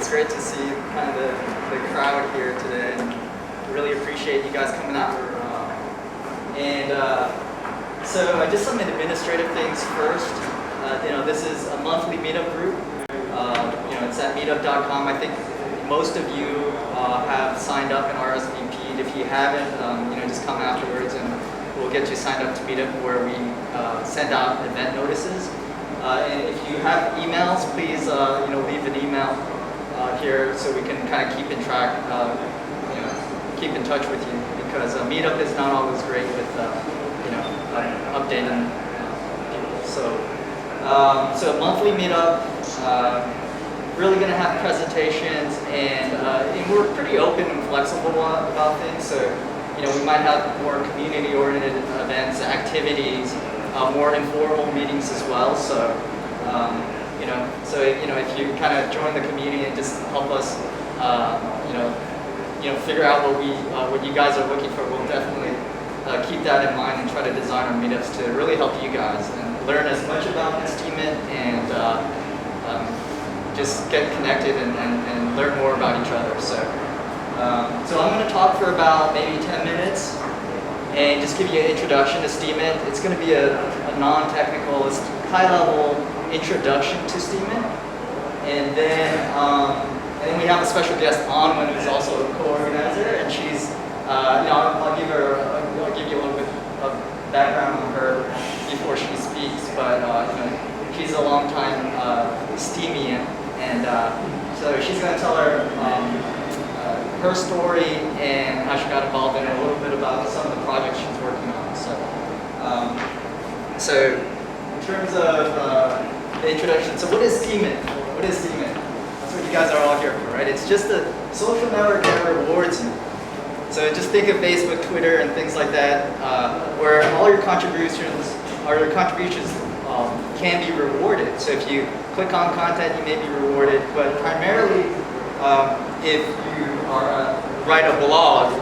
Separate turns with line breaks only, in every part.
great to see kind of the crowd here today. Really appreciate you guys coming out. So just some administrative things first. This is a monthly meetup group. It's at meetup.com. I think most of you have signed up and RSVP'd. If you haven't, just come afterwards and we'll get you signed up to Meetup, where we send out event notices. And if you have emails, please leave an email here so we can kind of keep in track, keep in touch with you, because Meetup is not always great with updating people. So monthly Meetup. Really going to have presentations, and we're pretty open and flexible about things. So, we might have more community-oriented events, activities, more informal meetings as well. So, if you kind of join the community and just help us, figure out what you guys are looking for, we'll definitely keep that in mind and try to design our meetups to really help you guys and learn as much about Steemit and just get connected and learn more about each other. So I'm going to talk for about maybe 10 minutes and just give you an introduction to Steemit. It's going to be a non-technical, high-level introduction to Steemit. And then we have a special guest, Anwen, who's also a co-organizer, and she's, I'll give you a little bit of background on her before she speaks, but she's a long-time Steemian, and so she's going to tell her story and how she got involved in it, a little bit about some of the projects she's working on. So in terms of the introduction, so what is Steemit? What is Steemit? That's what you guys are all here for, right? It's just a social network that rewards you. So just think of Facebook, Twitter, and things like that, where all your contributions can be rewarded. So if you click on content, you may be rewarded, but primarily, if you write a blog,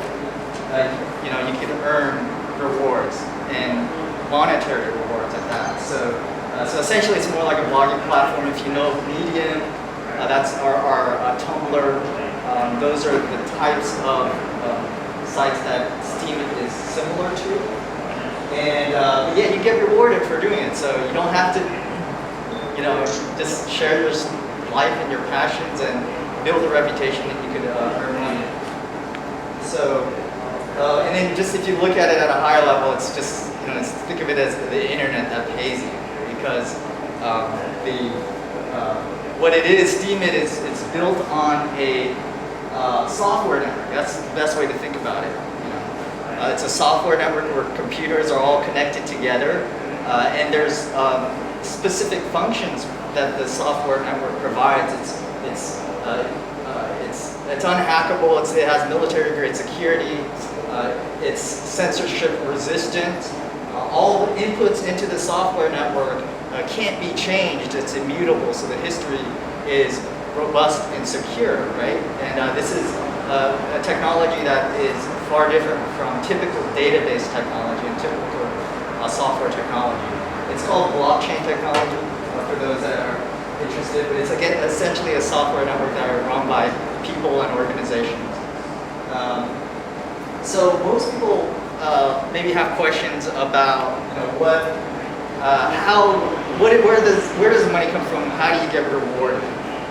you can earn rewards and monetary rewards at that. So essentially, it's more like a blogging platform. If you know Medium, that's our Tumblr. Those are the types of sites that Steemit is similar to. And you get rewarded for doing it. So you don't have to, just share your life and your passions and build a reputation that you could earn money. So, and then just if you look at it at a higher level, it's just, think of it as the internet that pays you, because what it is, Steemit it's built on a software network. That's the best way to think about it. It's a software network where computers are all connected together, and there's specific functions that the software network provides. It's unhackable. It has military-grade security. It's censorship resistant. All the inputs into the software network can't be changed. It's immutable, so the history is robust and secure, right? And this is a technology that is far different from typical database technology and typical software technology. It's called blockchain technology, for those that are interested, but it's again essentially a software network that are run by people and organizations. So most people maybe have questions about where does the money come from? How do you get rewarded?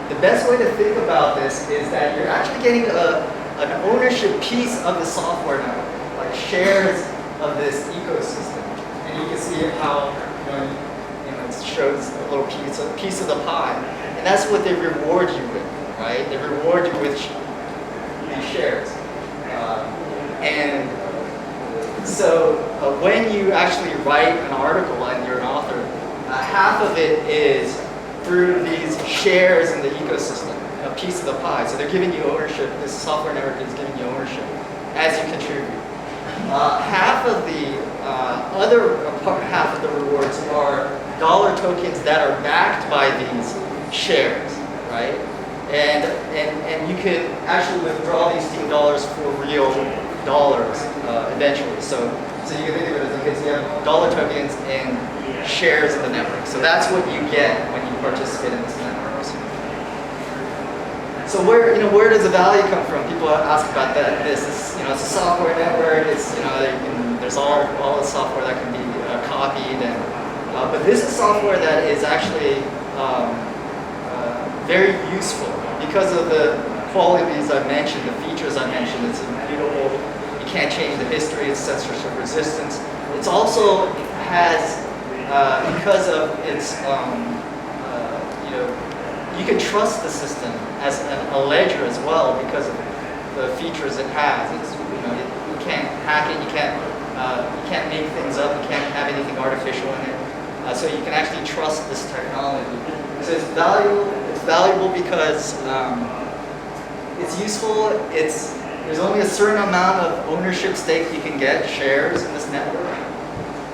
The best way to think about this is that you're actually getting an ownership piece of the software network, like shares of this ecosystem. And you can see how it shows a little piece of the pie. And that's what they reward you with, right? They reward you with these shares. And so when you actually write an article and you're an author, half of it is through these shares in the ecosystem, a piece of the pie. So they're giving you ownership. This software network is giving you ownership as you contribute. Half of the half of the rewards are dollar tokens that are backed by these shares, right? And you can actually withdraw these Steem dollars for real dollars eventually. So you can think of it as, okay, so you have dollar tokens and shares in the network. So that's what you get when you participate in this network. So where does the value come from? People ask about that. This is, it's a software network. It's, there's all the software that can be copied, and but this is software that is actually very useful because of the qualities I mentioned, the features I mentioned. It's immutable. You can't change the history. It's censorship resistance. It's also has because of its you can trust the system as a ledger as well because of the features it has. It's, you can't hack it, you can't make things up, you can't have anything artificial in it. So you can actually trust this technology. So it's valuable because it's useful. There's only a certain amount of ownership stake you can get, shares in this network.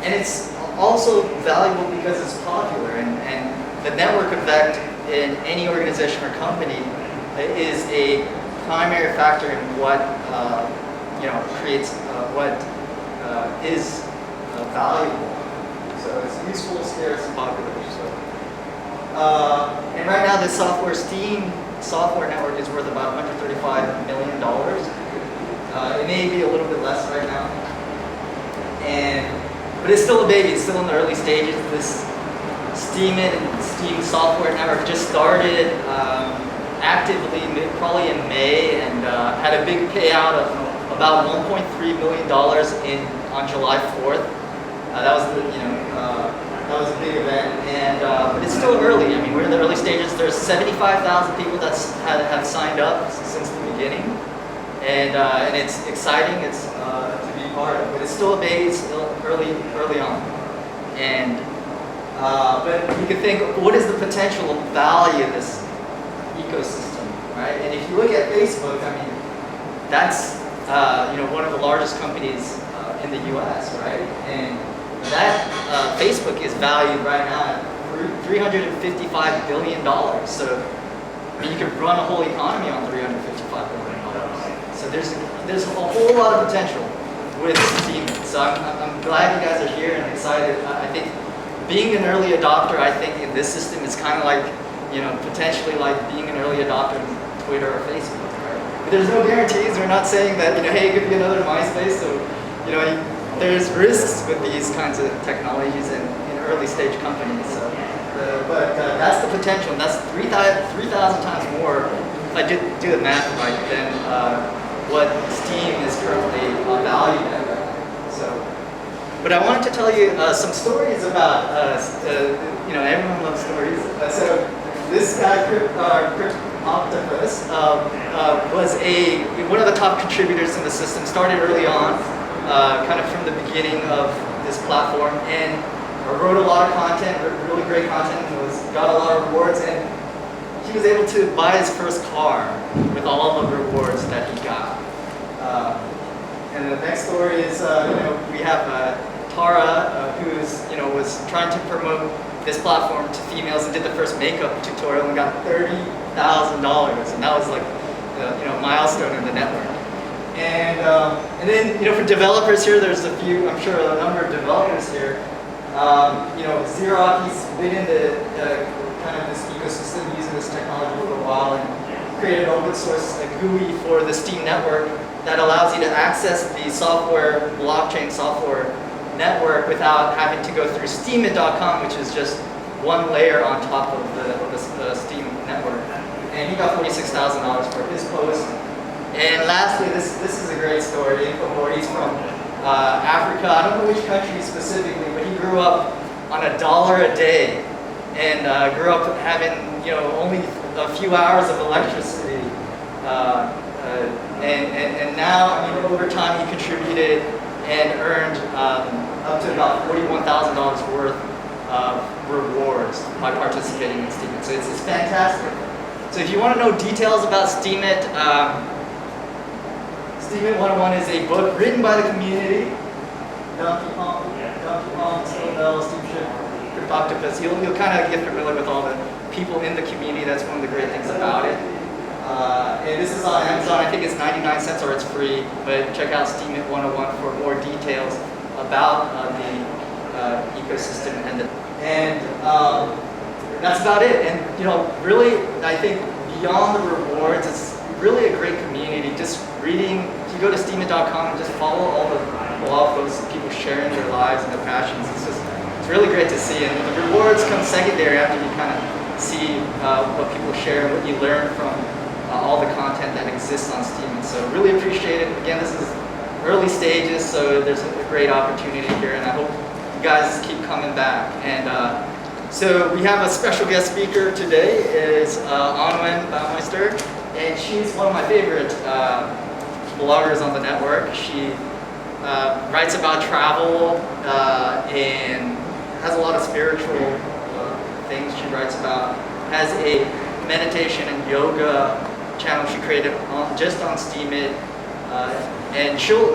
And it's also valuable because it's popular, and the network effect in any organization or company is a primary factor in what creates what is valuable. So it's useful, scarce, and popular. So, and right now, this Steem software network is worth about $135 million. It may be a little bit less right now, but it's still a baby. It's still in the early stages. This Steemit and Steem software network just started actively probably in May, and had a big payout of about $1.3 million on July 4th. That was a big event, but it's still early. I mean, we're in the early stages. There's 75,000 people that have signed up since the beginning, and it's exciting. It's to be part of, but it's still a baby. It's still early on, and. But you can think, what is the potential value of this ecosystem, right? And if you look at Facebook, I mean, that's one of the largest companies in the U.S., right? And that Facebook is valued right now at $355 billion. So I mean, you could run a whole economy on $355 billion. So there's a whole lot of potential with Steemit. So I'm glad you guys are here and excited. I think. Being an early adopter, I think in this system is kind of like, potentially like being an early adopter in Twitter or Facebook, right? But there's no guarantees. We're not saying that, hey, it could be another MySpace. So, there's risks with these kinds of technologies in early stage companies. So, but that's the potential. And that's 3,000 times more, if I do the math right, than what Steem is currently valued at right now. So. But I wanted to tell you some stories about, everyone loves stories. So this guy, Octopus, was one of the top contributors in the system, started early on, kind of from the beginning of this platform, and wrote a lot of content, really great content, got a lot of rewards, and he was able to buy his first car with all of the rewards that he got. And the next story is, we have Tara, who's was trying to promote this platform to females and did the first makeup tutorial and got $30,000, and that was like a milestone in the network. And then for developers here, there's a few, I'm sure a number of developers here. Xerox, he's been in the kind of this ecosystem using this technology for a while and created an open source GUI for the Steem network that allows you to access the software, blockchain software network without having to go through Steemit.com, which is just one layer on top of the Steem network. And he got $46,000 for his post. And lastly, this is a great story. He's from Africa. I don't know which country specifically, but he grew up on $1 a day and grew up having only a few hours of electricity. And now, over time, he contributed and earned up to about $41,000 worth of rewards by participating in Steemit. So it's fantastic. So if you want to know details about Steemit, Steemit 101 is a book written by the community. Donkey Kong, Snowbell, Steemship, Cryptoctopus. You'll kind of get familiar with all the people in the community. That's one of the great things about it. And this is on Amazon. I think it's 99 cents or it's free. But check out Steemit 101 for more details about the ecosystem and that's about it. And really, I think beyond the rewards, it's really a great community. Just reading, if you go to Steemit.com and just follow all the blog posts of people sharing their lives and their passions, it's really great to see. And the rewards come secondary after you kind of see what people share and what you learn from all the content that exists on Steemit. So really appreciate it. Again, this is early stages, so there's a great opportunity here, and I hope you guys keep coming back. And so we have a special guest speaker today, is Anwen Baumeister, and she's one of my favorite bloggers on the network. She writes about travel and has a lot of spiritual things she writes about. Has a meditation and yoga channel she created just on Steemit, and she'll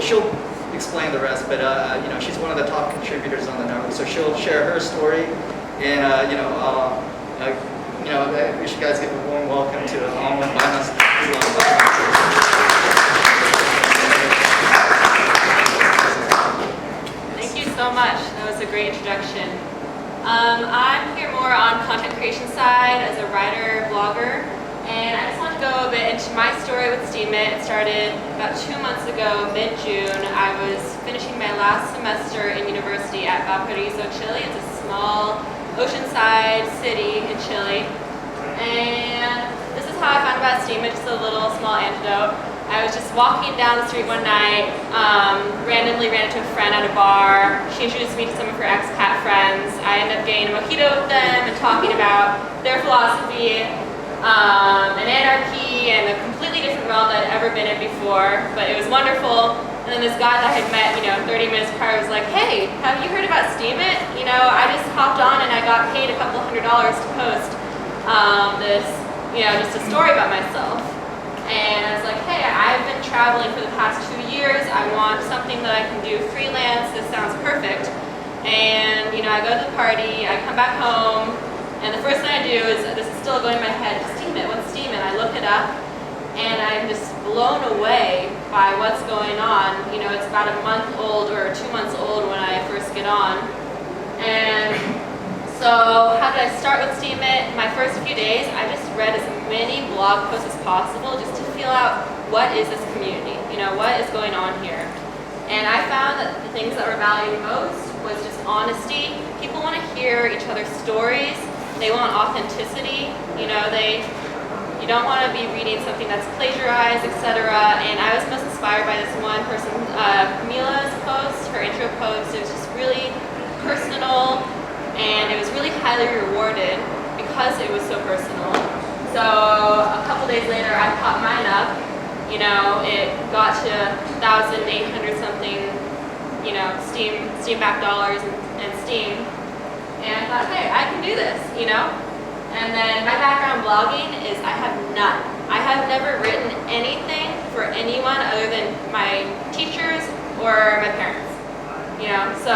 explain the rest. But you know, she's one of the top contributors on the network, so she'll share her story. And you know, I wish you guys give a warm welcome to Anwen Baumeister.
Thank you so much. That was a great introduction. I'm here more on content creation side as a writer, blogger, and I just want to go a bit into my story with Steemit. It started about 2 months ago, mid-June. I was finishing my last semester in university at Valparaiso, Chile. It's a small oceanside city in Chile, and this is how I found about Steemit. Just a little small anecdote. I was just walking down the street one night, randomly ran into a friend at a bar. She introduced me to some of her expat friends. I ended up getting a mojito with them and talking about their philosophy, and anarchy, and a completely different realm that I'd ever been in before, but it was wonderful. And then this guy that I had met, 30 minutes prior was like, "Hey, have you heard about Steemit? I just hopped on and I got paid a couple $100s to post this, just a story about myself." And I was like, "Hey, I've been traveling for the past 2 years. I want something that I can do freelance. This sounds perfect." And I go to the party, I come back home, and the first thing I do is, this is still going in my head, Steemit, what's Steemit? I look it up, and I'm just blown away by what's going on. It's about a month old or 2 months old when I first get on. And so how did I start with Steemit? My first few days, I just read as many blog posts as possible just to feel out, what is this community? What is going on here? And I found that the things that were valued most was just honesty. People want to hear each other's stories. They want authenticity. You don't want to be reading something that's plagiarized, etc. And I was most inspired by this one person, Camila's post, her intro post. It was just really personal, and it was really highly rewarded because it was so personal. So a couple days later, I popped mine up. It got to 1,800 something, Steam back dollars and Steam. And I thought, hey, I can do this, And then my background blogging is I have none. I have never written anything for anyone other than my teachers or my parents. So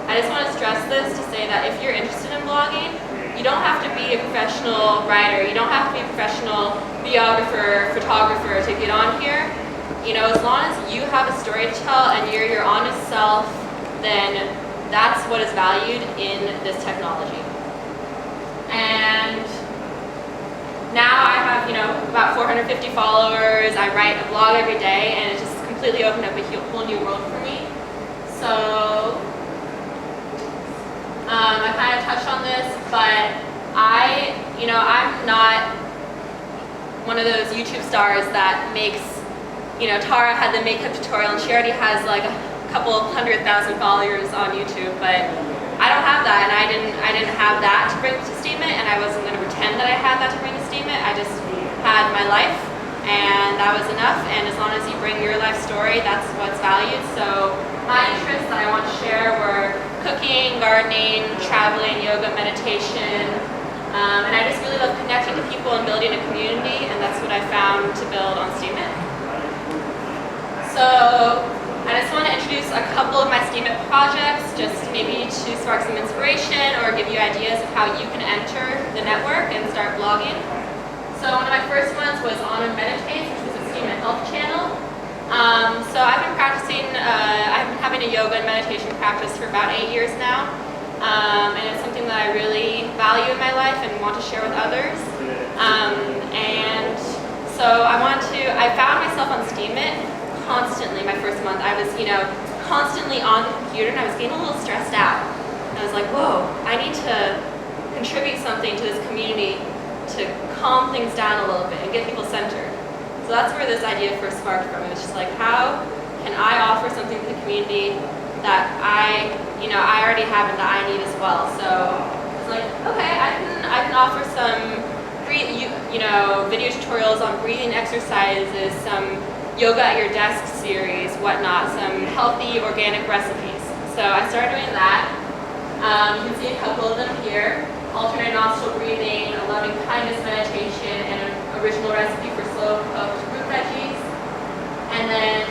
I just want to stress this to say that if you're interested in blogging, you don't have to be a professional writer. You don't have to be a professional videographer, photographer to get on here. As long as you have a story to tell and you're your honest self, then that's what is valued in this technology. And now I have, about 450 followers. I write a blog every day, and it just completely opened up a whole new world for me. So I kind of touched on this, but I'm not one of those YouTube stars that makes, Tara had the makeup tutorial, and she already has like a couple of 100,000 followers on YouTube, but I don't have that, and I didn't have that to bring to Steemit, and I wasn't going to pretend that I had that to bring to Steemit. I just had my life, and that was enough. And as long as you bring your life story, that's what's valued. So my interests that I want to share were cooking, gardening, traveling, yoga, meditation, and I just really love connecting to people and building a community, and that's what I found to build on Steemit. So I just want to introduce a couple of my Steemit projects, just maybe to spark some inspiration or give you ideas of how you can enter the network and start blogging. So one of my first ones was Anwen Meditates, which was a Steemit health channel. So I've been practicing, I've been having a yoga and meditation practice for about 8 years now. And it's something that I really value in my life and want to share with others. And So I found myself on Steemit constantly my first month. I was, constantly on the computer and I was getting a little stressed out. And I was like, whoa, I need to contribute something to this community to calm things down a little bit and get people centered. So that's where this idea first sparked from. It was just like, how can I offer something to the community that I already have and that I need as well. So I was like, okay, I can offer some video tutorials on breathing exercises, some yoga at your desk series, whatnot, some healthy organic recipes. So I started doing that. You can see a couple of them here. Alternate nostril breathing, a loving kindness meditation, and an original recipe for slow cooked root veggies. And then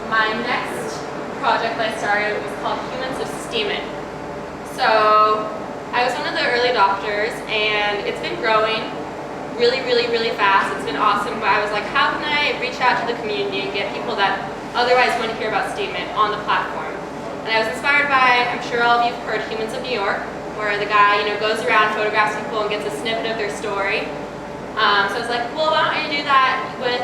my next project that I started was called Humans of Steemit. So I was one of the early adopters and it's been growing really, really, really fast. It's been awesome, but I was like, how can I reach out to the community and get people that otherwise wouldn't hear about Steemit on the platform? And I was inspired by, I'm sure all of you have heard Humans of New York, where the guy goes around, photographs people and gets a snippet of their story. So I was like, well, why don't you do that with,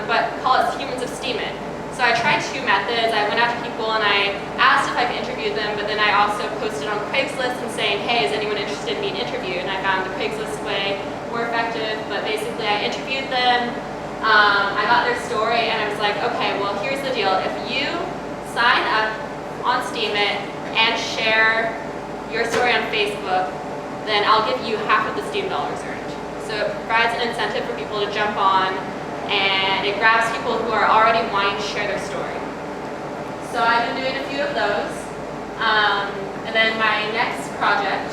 but call it Humans of Steemit. So I tried two methods. I went out to people and I asked if I could interview them, but then I also posted on Craigslist and saying, hey, is anyone interested in being interviewed? And I found the Craigslist way more effective, but basically I interviewed them. I got their story and I was like, okay, well, here's the deal. If you sign up on Steemit and share your story on Facebook, then I'll give you half of the Steam dollars earned. So it provides an incentive for people to jump on, and it grabs people who are already wanting to share their story. So I've been doing a few of those. And then my next project,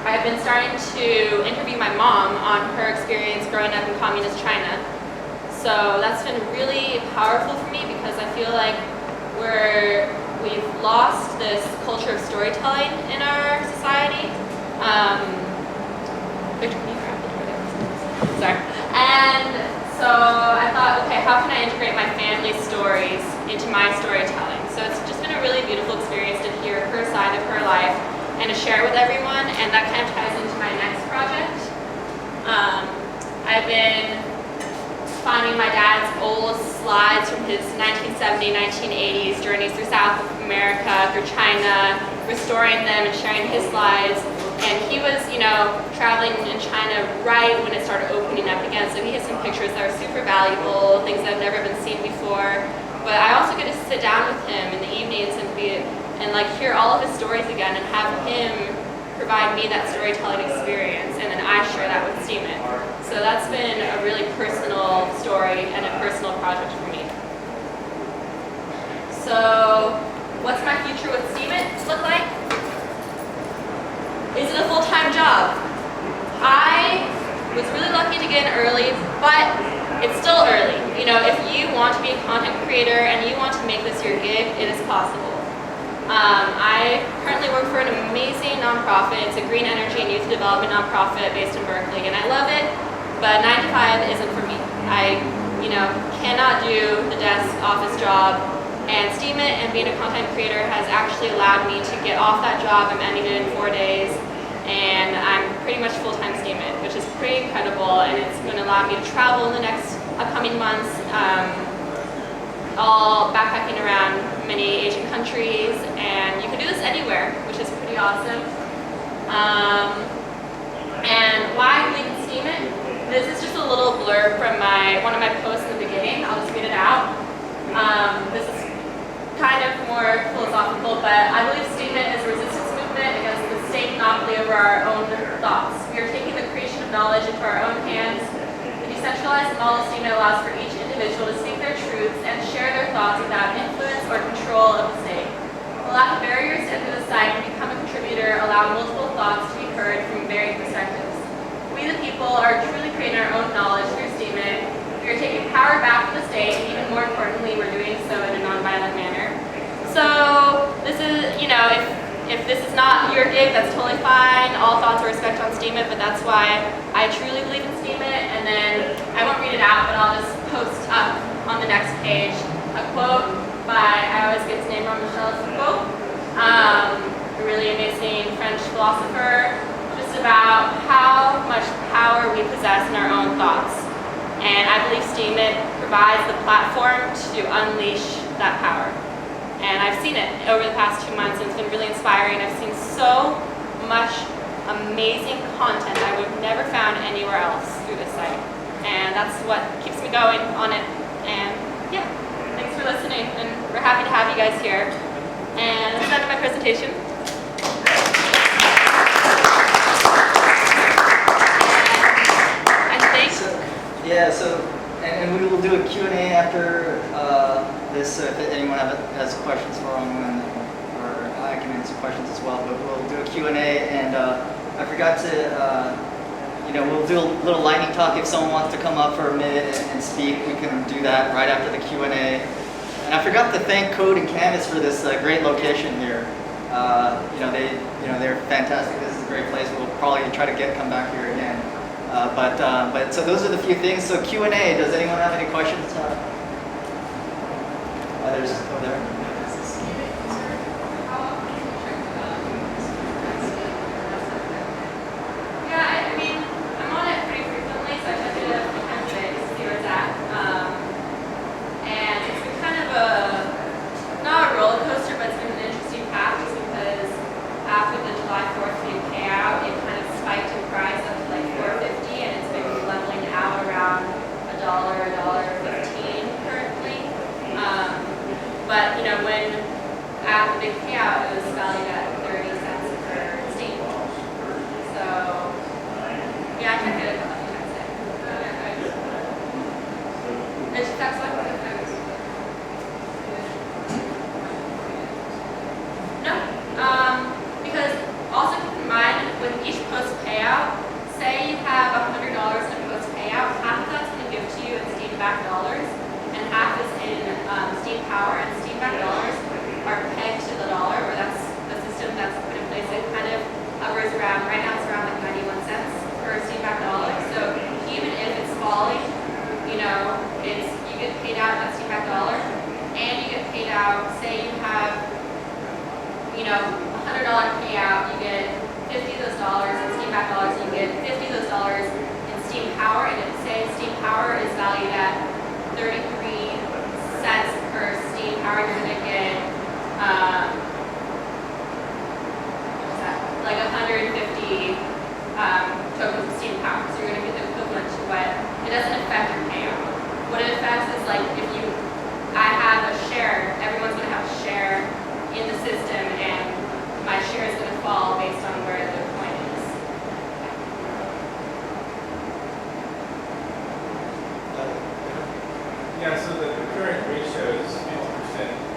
I've been starting to interview my mom on her experience growing up in communist China. So that's been really powerful for me because I feel like we've lost this culture of storytelling in our society. Victor, can you grab the door there? Sorry. And so I thought, okay, how can I integrate my family's stories into my storytelling? So it's just been a really beautiful experience to hear her side of her life and to share it with everyone, and that kind of ties into my next project. I've been finding my dad's old slides from his 1970, 1980s journeys through South America, through China, restoring them and sharing his slides. And he was, traveling in China right when it started opening up again, so he has some pictures that are super valuable, things that have never been seen before. But I also get to sit down with him in the evenings and hear all of his stories again and have him provide me that storytelling experience, and then I share that with Steemit. So that's been a really personal story and a personal project for me. So what's my future with Steemit look like? Is it a full-time job? I was really lucky to get in early, but it's still early. If you want to be a content creator and you want to make this your gig, it is possible. I currently work for an amazing nonprofit. It's a green energy and youth development nonprofit based in Berkeley, and I love it, but 9 to 5 isn't for me. I, cannot do the desk office job, and Steemit and being a content creator has actually allowed me to get off that job. I'm ending it in 4 days, and I'm pretty much full-time Steemit, which is pretty incredible, and it's going to allow me to travel in the next upcoming months, all backpacking around many Asian countries, and you can do this anywhere, which is pretty awesome. And why believe in Steemit? This is just a little blurb from one of my posts in the beginning. I'll just read it out. This is kind of more philosophical, but I believe Steemit is a resistance movement against the state monopoly over our own thoughts. We are taking the creation of knowledge into our own hands. The decentralized model of Steemit allows for each individual to speak their truths and share their thoughts without influence or control of the state. The lack of barriers to enter the site and become a contributor allow multiple thoughts to be heard from varying perspectives. We the people are truly creating our own knowledge through Steemit. We are taking power back from the state, and even more importantly, we're doing so in a nonviolent manner. So this is, if this is not your gig, that's totally fine. All thoughts are respected on Steemit, but that's why I truly believe in Steemit. And then I won't read it out, but I'll just post up on the next page a quote by, I always get his name wrong, Michel Foucault, a really amazing French philosopher, just about how much power we possess in our own thoughts. And I believe Steemit provides the platform to unleash that power. And I've seen it over the past 2 months, and it's been really inspiring. I've seen so much amazing content I would have never found anywhere else through this site. And that's what keeps me going on it. And yeah, thanks for listening, and we're happy to have you guys here. And that's the end of my presentation.
And we will do a Q&A after this, so if anyone has questions for them, or I can answer questions as well, but we'll do a Q&A, and I forgot to, we'll do a little lightning talk. If someone wants to come up for a minute and speak, we can do that right after the Q&A. And I forgot to thank Code and Canvas for this great location here. They're fantastic. This is a great place. We'll probably try to come back here again. But so those are the few things. So Q&A, does anyone have any questions? There's over there.
Yeah, I mean, I'm on it pretty frequently, so I check it a few times a day to see where it's at. And it's been kind of not a roller coaster, but it's been an interesting path, just because after the July 4th new payout, it kind of spiked in price up to like $4.50, and it's been leveling out around $1, $1.15 currently. But when at the big payout, it was valued at 30 cents per Steam. So yeah, I check it a few times a day. That's what No, because also keep in mind, with each post payout, say you have $100 in a post payout, half of that's going to give to you in Steam back dollars, and half is in Steam Power, and Steam back dollars are pegged to the dollar, or that's the system that's put in place. It kind of hovers around, right now it's around like 91 cents per Steam back dollar. So even if it's falling, you get paid out that Steam back dollar, and you get paid out, say you have $100 payout, you get 50 of those dollars in Steam back dollars, and you get 50 of those dollars in Steam Power, and if say Steam Power is valued at 33 cents per Steam Power, you're going to get like 150 tokens of Steam Power. So you're going to get the equivalent to what it doesn't affect your payout. What it affects is like if I have a share, everyone's going to have a share in the system, and my share is going to fall based on where the coin is.
Yeah, so the current ratio is 50%